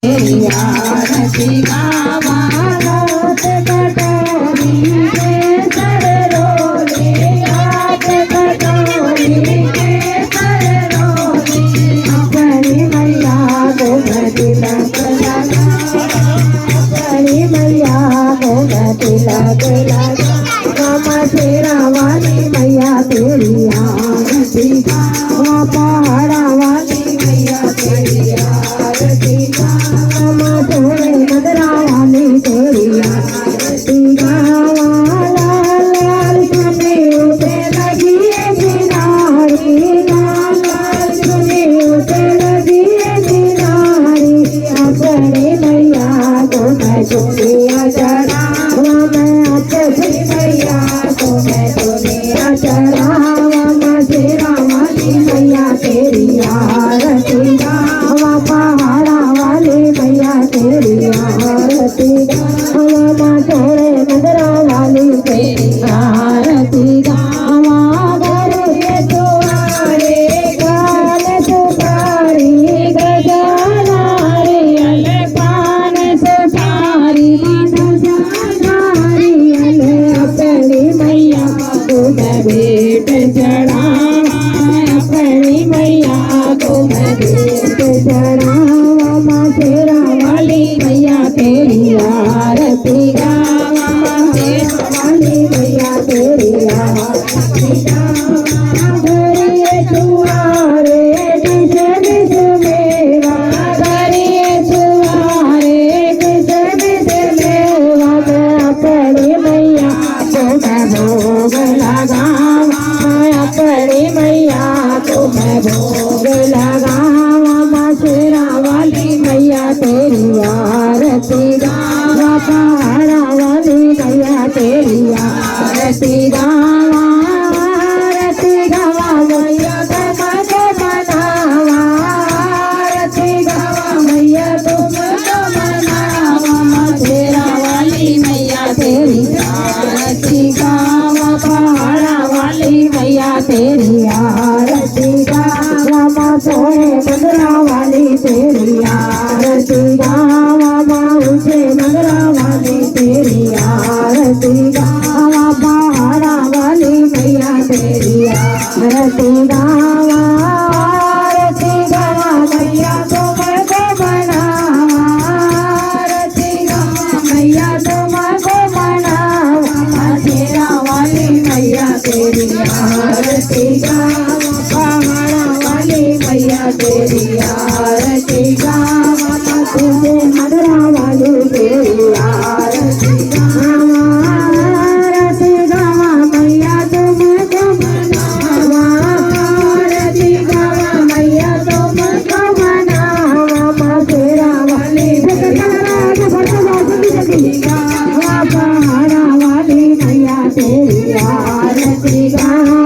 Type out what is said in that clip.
आरती गावा हाथ कटोरी के सर रोले हाथ कटोरी के सर रोले अपनी मैया को तिलक लगा अपनी मैया को तिलक लगा मामा तेरा वाली मैया तेरी आरती गावा पहाड़ा वाली मैया तेरी आरती गावा तोरे मदरा वाली तेरी आरती गावा लाल लाल चुनी उसे लगी सिनारी लाल लाल चुनी उसे लगी सिनारी अपनी मैया को मैं दुनिया चढ़ावा मैं अपनी मैया को मैं दुनिया चढ़ावा मैं तेरा वाली मैया तेरी आरती गावा पहाड़ा वाली मैया तेरी आरती गावा माँ तोरे मदरा वाली तेरी आरती गावा गरुड़े तुम्हारे गाल सुपारी गजानारी अले पान सुपारी गजानारी अले अपनी मैया को मैं भेंट चढ़ावा अपनी मैया को मैं भेंट चढ़ावा माँ तेरा वाली मैया तेरी आरती गावा माँ तेरा वाली मैया तेरी आरती गावा धरिए तुम्हारे किस किस मेवा धरिए तुम्हारे किस किस मेवा मैं अपनी मैया को मैं भोग लगावा मैं अपनी मैया को मैं भोग लगावा माँ तेरा वाली मैया तेरी आरती गावा पहाड़ा वाली मैया तेरी आरती गावा आरती गावा मैया तुमको मनावा आरती गावा मैया तुमको मनावा माँ तेरा वाली मैया तेरी आरती गावा पहाड़ा वाली मैया तेरी आरती गावा माँ तोरे मदरा वाली तेरी आरती गावा माँ ऊंचे मदरा वाली तेरी आरती गावा पहाड़ा वाली मैया तेरी आरती गावा आरती गावा मैया तुमको मनावा आरती गावा मैया तुमको मनावा माँ तेरा वाली मैया तेरी आरती गावा पहाड़ा वाली मैया तेरी आरती गावा माँ तुझे मदरा वाली तेरी आरती गावा आरती गावा मैया तुमको मनावा आरती गावा मैया तुमको मनावा माँ तेरा वाली गावा पहाड़ा वाली मैया तेरी आरती गावा